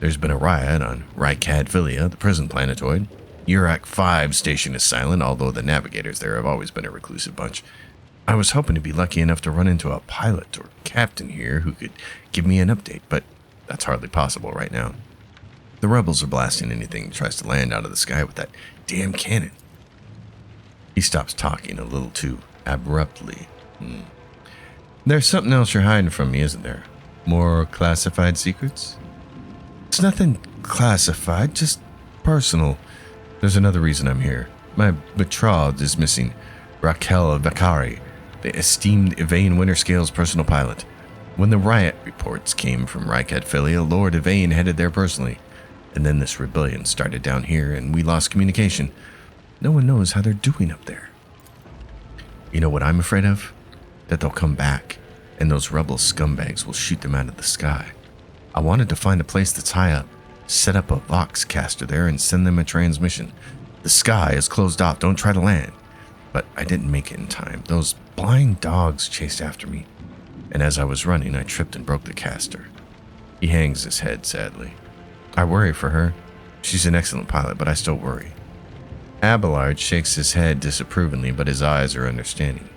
There's been a riot on Rykadfilia, the prison planetoid. Urak 5 station is silent, although the navigators there have always been a reclusive bunch. I was hoping to be lucky enough to run into a pilot or captain here who could give me an update, but that's hardly possible right now. The rebels are blasting anything that tries to land out of the sky with that damn cannon. He stops talking a little too abruptly. There's something else you're hiding from me, isn't there? More classified secrets? It's nothing classified, just personal. There's another reason I'm here. My betrothed is missing. Raquel Vakari, the esteemed Yvain Winterscale's personal pilot. When the riot reports came from Rykadfilia, Lord Yvain headed there personally. And then this rebellion started down here, and we lost communication. No one knows how they're doing up there. You know what I'm afraid of? That they'll come back, and those rebel scumbags will shoot them out of the sky. I wanted to find a place that's high up, set up a Voxcaster there, and send them a transmission. The sky is closed off, don't try to land. But I didn't make it in time. Those blind dogs chased after me, and as I was running, I tripped and broke the caster. He hangs his head sadly. I worry for her. She's an excellent pilot, but I still worry. Abelard shakes his head disapprovingly, but his eyes are understanding.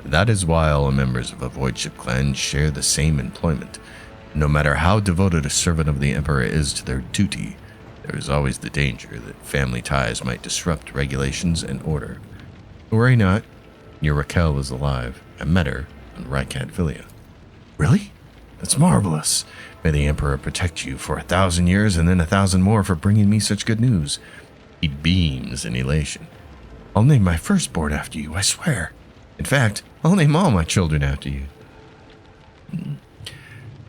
That is why all members of a Voidship clan share the same employment. No matter how devoted a servant of the Emperor is to their duty, There is always the danger that family ties might disrupt regulations and order. Worry not. Your Raquel is alive. I met her on Rycat Filia. Really? That's marvelous. May the Emperor protect you for 1,000 years and then 1,000 more for bringing me such good news. He beams in elation. I'll name my firstborn after you, I swear. In fact, I'll name all my children after you.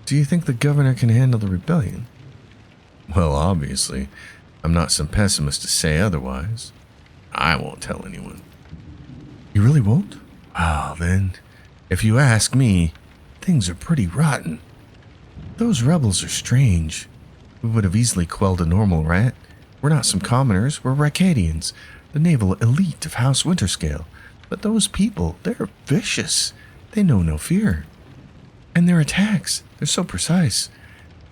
Do you think the governor can handle the rebellion? Well, obviously. I'm not some pessimist to say otherwise. I won't tell anyone. You really won't? Well, then, if you ask me, things are pretty rotten. Those rebels are strange. We would have easily quelled a normal rat. We're not some commoners, we're Ricadians, the naval elite of House Winterscale. But those people, they're vicious. They know no fear. And their attacks, they're so precise.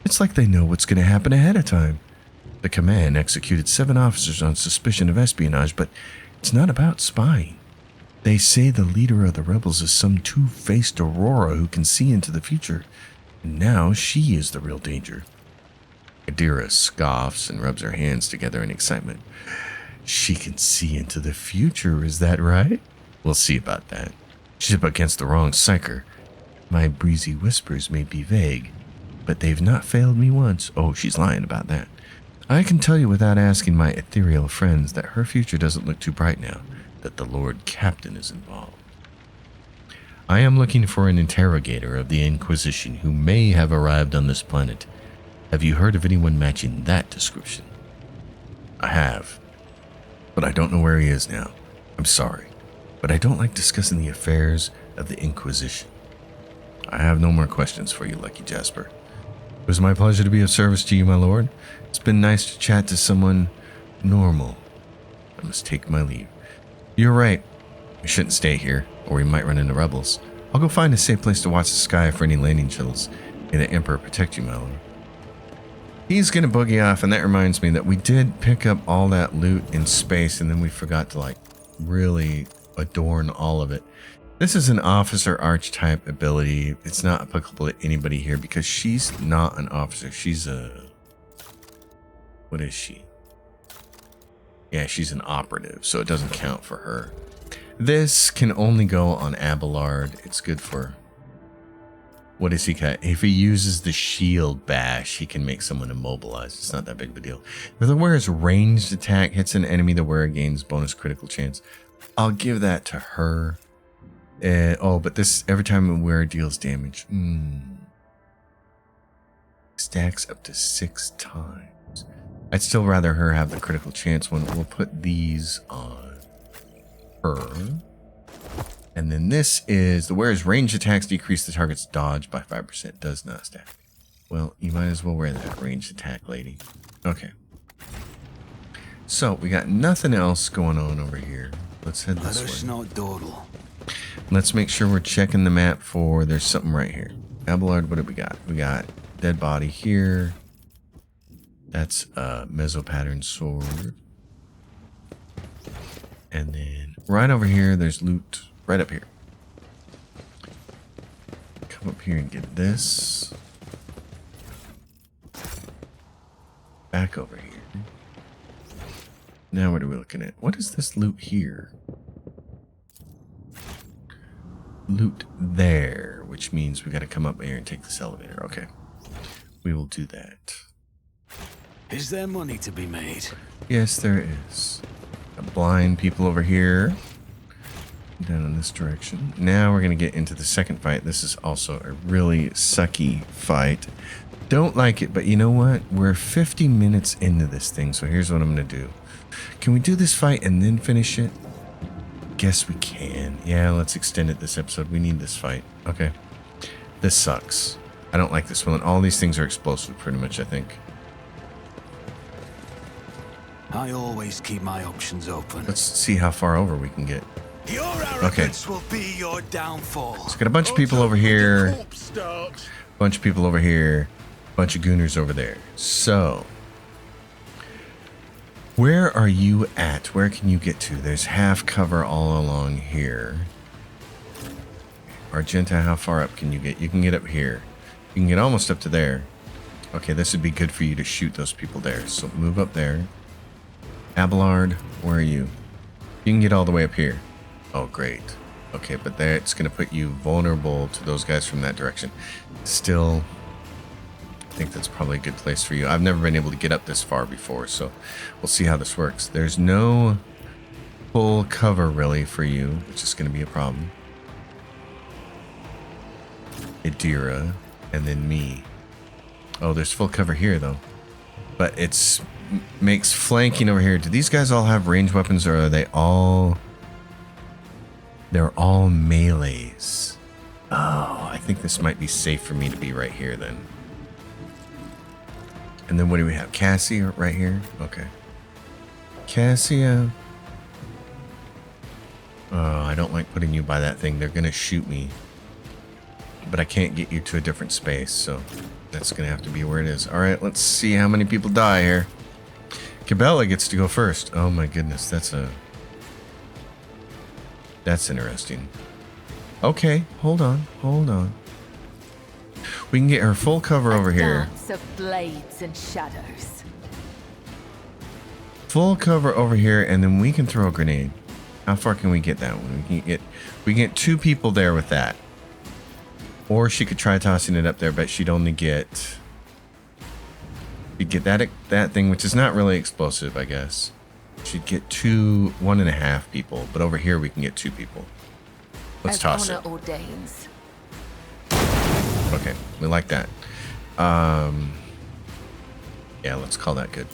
It's like they know what's going to happen ahead of time. The command executed 7 officers on suspicion of espionage, but it's not about spying. They say the leader of the rebels is some two-faced Aurora who can see into the future. And now she is the real danger. Adira scoffs and rubs her hands together in excitement. She can see into the future, is that right? We'll see about that. She's up against the wrong psyker. My breezy whispers may be vague, but they've not failed me once. Oh, she's lying about that. I can tell you without asking my ethereal friends that her future doesn't look too bright now, that the Lord Captain is involved. I am looking for an interrogator of the Inquisition who may have arrived on this planet. Have you heard of anyone matching that description? I have, but I don't know where he is now. I'm sorry, but I don't like discussing the affairs of the Inquisition. I have no more questions for you, Lucky Jasper. It was my pleasure to be of service to you, my lord. It's been nice to chat to someone normal. I must take my leave. You're right. We shouldn't stay here, or we might run into rebels. I'll go find a safe place to watch the sky for any landing shuttles. May the Emperor protect you, my lord. He's gonna boogie off, and that reminds me that we did pick up all that loot in space, and then we forgot to, really adorn all of it. This is an officer archetype ability. It's not applicable to anybody here because she's not an officer. She's a... What is she? Yeah, she's an operative, so it doesn't count for her. This can only go on Abelard. It's good for... What is he got? If he uses the shield bash, he can make someone immobilized. It's not that big of a deal. If the wearer's ranged attack hits an enemy, the wearer gains bonus critical chance. I'll give that to her. But this, every time a wearer deals damage, stacks up to 6 times. I'd still rather her have the critical chance one. We'll put these on her. And then this is the wearer's range attacks decrease the target's dodge by 5%. Does not stack. Well, you might as well wear that ranged attack, lady. Okay. So we got nothing else going on over here. Let's head this way. Let's make sure we're checking the map for there's something right here. Abelard, what do we got? We got dead body here. That's a mesopattern sword. And then right over here, there's loot right up here. Come up here and get this. Back over here. Now what are we looking at? What is this loot here? Loot there, which means we got to come up here and take this elevator. Okay. We will do that. Is there money to be made? Yes, there is. Got blind people over here. Down in this direction. Now we're going to get into the second fight. This is also a really sucky fight. Don't like it, but you know what? We're 50 minutes into this thing, so here's what I'm going to do. Can we do this fight and then finish it? Guess we can. Yeah, let's extend it this episode. We need this fight. Okay. This sucks. I don't like this one. All these things are explosive, pretty much, I think. I always keep my options open. Let's see how far over we can get. Your arrogance will be your downfall. So got a bunch of people over here. Bunch of people over here. Bunch of gooners over there. So, where are you at? Where can you get to? There's half cover all along here. Argenta, how far up can you get? You can get up here. You can get almost up to there. Okay, this would be good for you to shoot those people there. So move up there. Abelard, where are you? You can get all the way up here. Oh, great. Okay, but that's going to put you vulnerable to those guys from that direction. Still, I think that's probably a good place for you. I've never been able to get up this far before, so we'll see how this works. There's no full cover, really, for you, which is going to be a problem. Idira, and then me. Oh, there's full cover here, though. But it's makes flanking over here. Do these guys all have ranged weapons, or are they all... They're all melees. Oh, I think this might be safe for me to be right here, then. And then what do we have? Cassie right here? Okay. Cassia. Oh, I don't like putting you by that thing. They're going to shoot me. But I can't get you to a different space, so that's going to have to be where it is. All right, let's see how many people die here. Cabela gets to go first. Oh my goodness, that's interesting. Okay, hold on. We can get her full cover over here. Dance of blades and shadows. Full cover over here, and then we can throw a grenade. How far can we get that one? We can get 2 people there with that. Or she could try tossing it up there, but she'd only get... She'd get that thing, which is not really explosive, I guess. She'd get 1.5 people, but over here we can get 2 people. Let's toss it. Ordains. Okay, we like that. Yeah, let's call that good.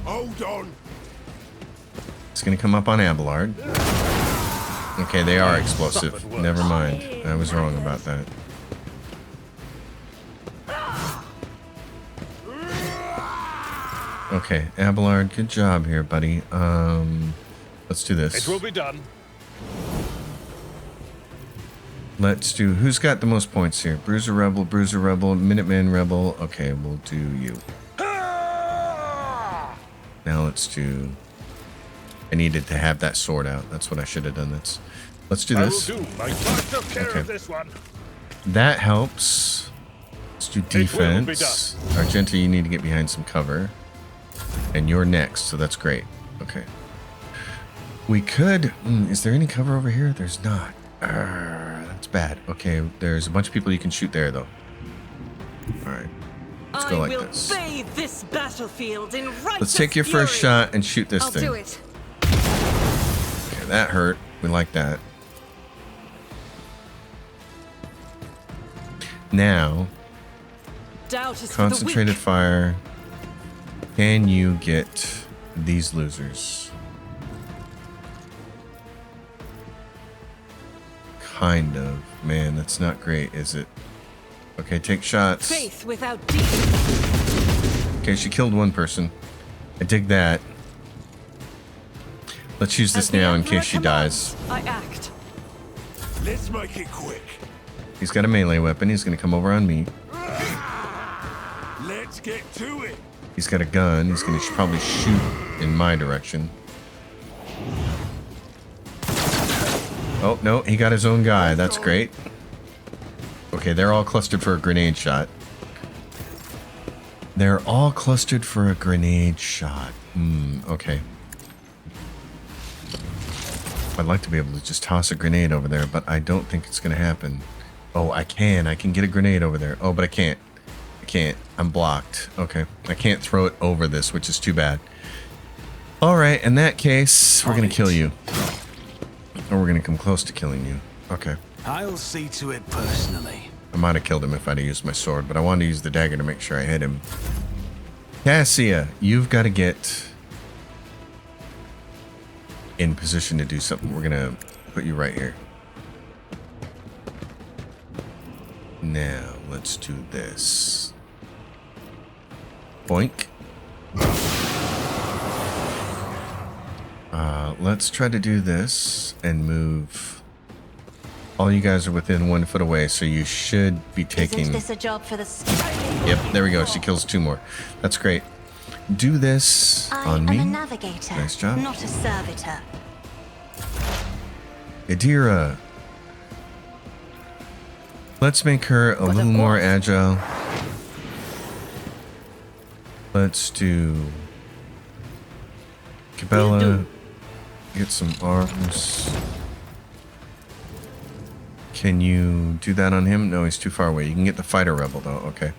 Hold on. It's gonna come up on Abelard. Okay, they are explosive. Never mind. I was wrong about that. Okay, Abelard, good job here, buddy. Let's do this. It will be done. Let's do... Who's got the most points here? Bruiser Rebel, Minuteman Rebel. Okay, we'll do you. Now let's do... I needed to have that sword out. That's what I should have done. Let's do this. I will do. My part took care Okay. of this one. That helps. Let's do defense. Argenta, you need to get behind some cover. And you're next, so that's great. Okay. We could... is there any cover over here? There's not. That's bad. Okay, there's a bunch of people you can shoot there, though. Alright. Let's go like this. Bathe this battlefield in Let's take your first shot and shoot this thing. I'll do it. Okay, that hurt. We like that. Now, Doubt is concentrated fire. Can you get these losers? Kind of. Man, that's not great, is it? Okay, take shots. Faith without deed. Okay, she killed one person. I dig that. Let's use this now in case she dies. I act. Let's make it quick. He's got a melee weapon. He's going to come over on me. Let's get to it. He's got a gun. He's going to probably shoot in my direction. Oh, no. He got his own guy. That's great. Okay, they're all clustered for a grenade shot. They're all clustered for a grenade shot. Okay. I'd like to be able to just toss a grenade over there, but I don't think it's going to happen. Oh, I can. I can get a grenade over there. Oh, but I can't. I can't. I'm blocked. Okay. I can't throw it over this, which is too bad. All right. In that case, we're going to kill you. Or we're going to come close to killing you. Okay. I'll see to it personally. I might have killed him if I'd have used my sword, but I wanted to use the dagger to make sure I hit him. Cassia, you've got to get in position to do something. We're going to put you right here. Now, let's do this. Boink. Let's try to do this and move. All you guys are within 1 foot away, so you should be taking... Isn't this a job for the... Yep, there we go. She kills 2 more. That's great. Do this on me. I am a navigator, Nice job. not a servitor. Idira. Let's make her a little more agile. Let's do Cabela. Get some arms. Can you do that on him? No, he's too far away. You can get the fighter rebel though. Okay.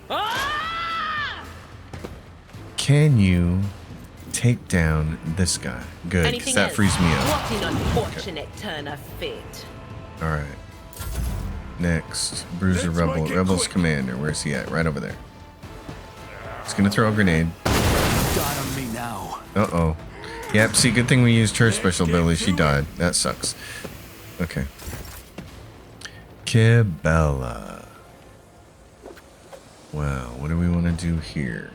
Can you take down this guy? Good, because Anything that else? frees me up. What an unfortunate turn of fate. All right. Next, Bruiser Let's Rebel. make it Rebel's quick. commander. Where's he at? Right over there. He's gonna throw a grenade. Got on me now. Uh-oh. Yep, see, good thing we used her special ability. She died. That sucks. Okay. Cabela. Wow, what do we want to do here?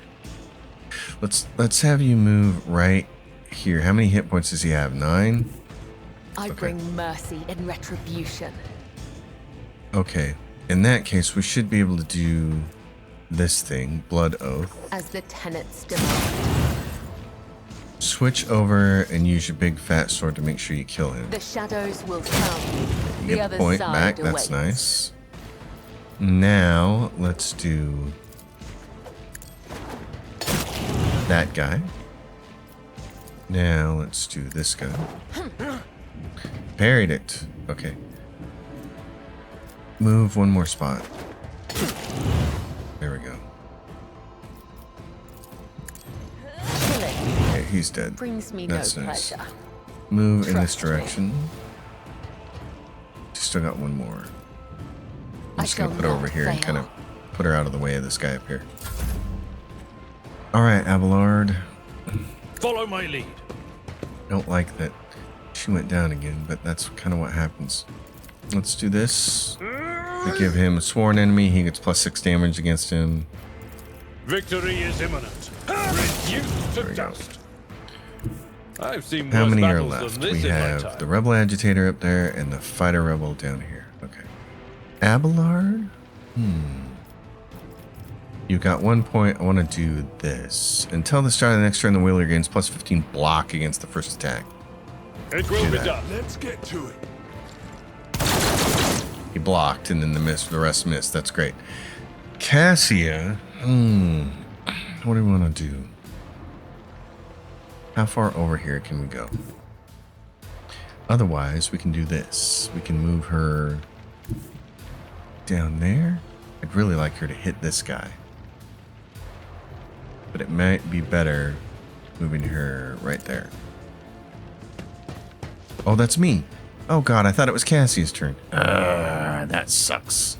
Let's have you move right here. How many hit points does he have? 9? I Okay. bring mercy and retribution. Okay. In that case, we should be able to do this thing, Blood Oath. As the tenets demand. Switch over and use your big fat sword to make sure you kill him. The shadows will come. You The get other a point side back. awaits. That's nice. Now, let's do that guy. Now, let's do this guy. Parried it. Okay. Move one more spot. There we go. Killing Okay, he's dead. brings me That's no nice. pleasure. Move in this Trust me. direction. Still got one more. I'm I just gonna shall put her over not here and fail. kind of put her out of the way of this guy up here. All right, Abelard. Follow my lead. Don't like that she went down again, but that's kind of what happens. Let's do this. We give him a sworn enemy. He gets +6 damage against him. Victory is imminent. Reduced to There we go. dust. I've seen How worse many are battles left? than this We in my have time. the Rebel Agitator up there and the Fighter Rebel down here. Okay. Abelard? You got 1 point. I want to do this. Until the start of the next turn, the wheeler gains +15 block against the first attack. It will do be that. done. Let's get to it. He blocked and then the rest missed. That's great. Cassia. What do we want to do? How far over here can we go? Otherwise, we can do this. We can move her down there. I'd really like her to hit this guy. But it might be better moving her right there. Oh, that's me. Oh god, I thought it was Cassia's turn. That sucks.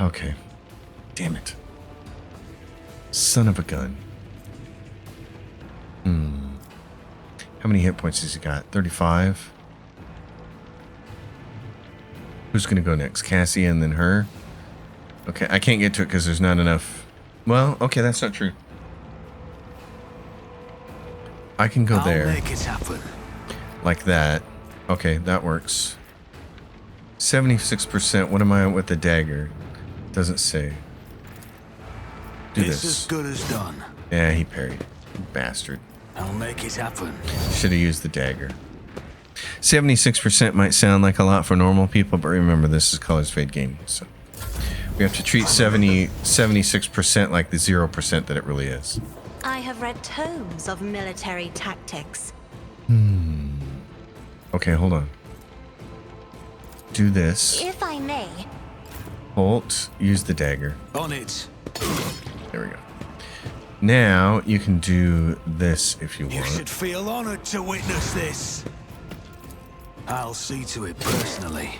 Okay. Damn it. Son of a gun. How many hit points has he got? 35? Who's gonna go next? Cassia and then her? Okay, I can't get to it because there's not enough. Well, okay, that's not true. I can go I'll there. make it happen. Like that. Okay, that works. 76%. What am I with the dagger? Doesn't say. Do It's as this. good as done. Yeah, he parried. Bastard. I'll make it happen. Should have used the dagger. 76% might sound like a lot for normal people, but remember, this is Colors Fade Gaming, so we have to treat 76% like the 0% that it really is. I have read tomes of military tactics. Okay, hold on. Do this. If I may, Halt. Use the dagger. On it. There we go. Now you can do this if you You want. should feel honored to witness this. I'll see to it personally.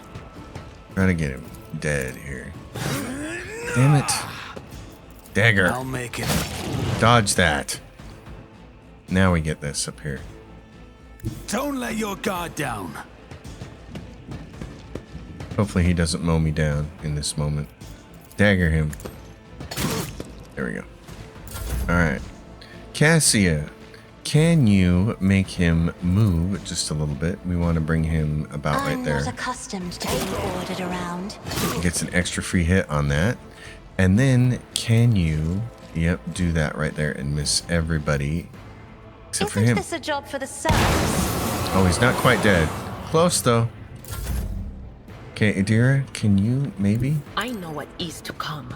Try to get him dead here. Damn it. Dagger. I'll make it. Dodge that. Now we get this up here. Don't let your guard down. Hopefully he doesn't mow me down in this moment. Dagger him. There we go. Alright. Cassia, can you make him move just a little bit? We want to bring him about I'm right there. not accustomed to being ordered around. Gets an extra free hit on that. And then can you, yep, do that right there and miss everybody except for Isn't him. this a job for the service? Oh, he's not quite dead. Close though. Okay, Adira, can you maybe? I know what is to come.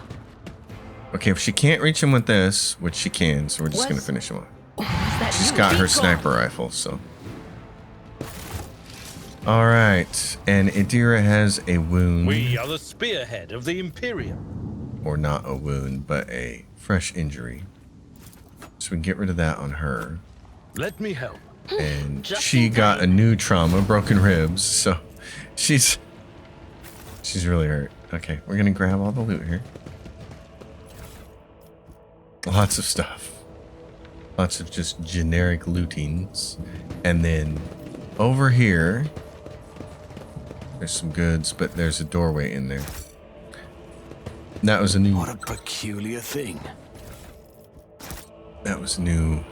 Okay, if she can't reach him with this, which she can, so we're just going to finish him off. She's got her sniper rifle, so. All right, and Idira has a wound. We are the spearhead of the Imperium. Or not a wound, but a fresh injury. So we can get rid of that on her. Let me help. And she got a new trauma, broken ribs, so she's really hurt. Okay, we're gonna grab all the loot here. Lots of stuff. Lots of just generic lootings. And then over here, there's some goods, but there's a doorway in there. That was a new... What a peculiar thing. That was a new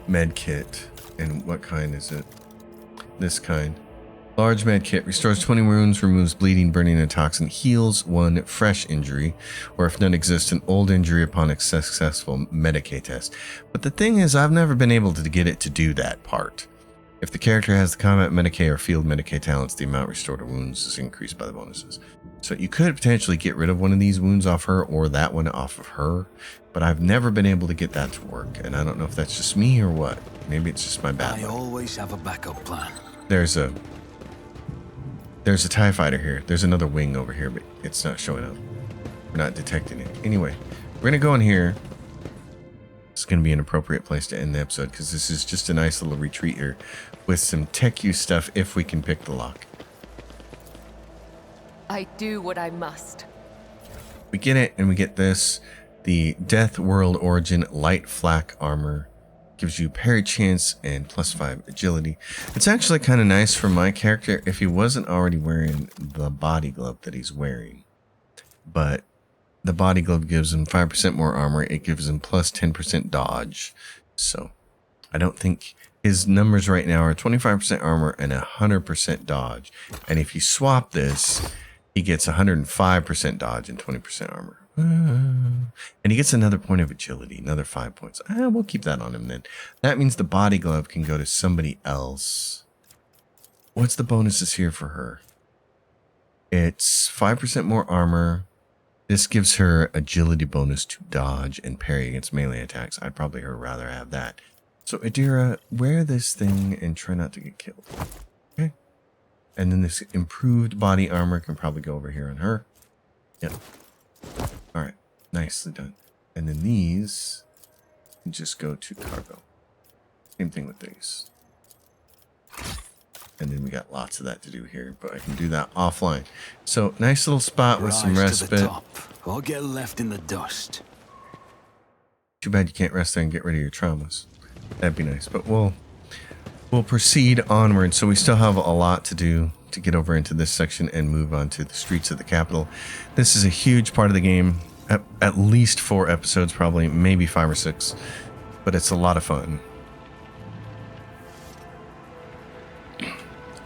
med kit. And what kind is it? This kind. Large med kit restores 20 wounds, removes bleeding, burning, and toxin, heals 1 fresh injury, or if none exist, an old injury upon a successful Medicae test. But the thing is, I've never been able to get it to do that part. If the character has the combat Medicae or field Medicae talents, the amount restored to wounds is increased by the bonuses. So you could potentially get rid of one of these wounds off her or that one off of her, but I've never been able to get that to work, and I don't know if that's just me or what. Maybe it's just my bad I luck. always have a backup plan. There's a TIE fighter here. There's another wing over here, but it's not showing up. We're not detecting it. Anyway, we're going to go in here. It's going to be an appropriate place to end the episode because this is just a nice little retreat here with some tech use stuff if we can pick the lock. I do what I must. We get it, and we get this. The Death World Origin Light Flak Armor gives you parry chance and +5 agility. It's actually kind of nice for my character if he wasn't already wearing the body glove that he's wearing. But the body glove gives him 5% more armor. It gives him plus 10% dodge. So I don't think his numbers right now are 25% armor and 100% dodge. And if you swap this, he gets 105% dodge and 20% armor. And he gets another point of agility, another 5 points. We'll keep that on him then. That means the body glove can go to somebody else. What's the bonuses here for her? It's 5% more armor. This gives her agility bonus to dodge and parry against melee attacks. I'd probably rather have that. So Idira, wear this thing and try not to get killed. Okay. And then this improved body armor can probably go over here on her. Yep. All right, nicely done. And then these can just go to cargo. Same thing with these. And then we got lots of that to do here, but I can do that offline. So nice little spot with some Rise to the respite. top, or get left in the dust. Too bad you can't rest there and get rid of your traumas. That'd be nice, but we'll proceed onward. So we still have a lot to do to get over into this section and move on to the streets of the capital. This is a huge part of the game. At least 4 episodes, probably, maybe 5 or 6. But it's a lot of fun.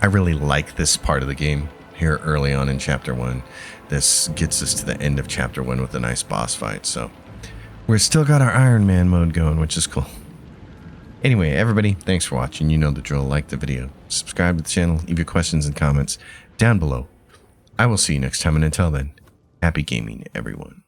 I really like this part of the game here early on in Chapter 1. This gets us to the end of Chapter 1 with a nice boss fight. So we've still got our Ironman mode going, which is cool. Anyway, everybody, thanks for watching. You know the drill. Like the video, subscribe to the channel, leave your questions and comments down below. I will see you next time, and until then, happy gaming, everyone.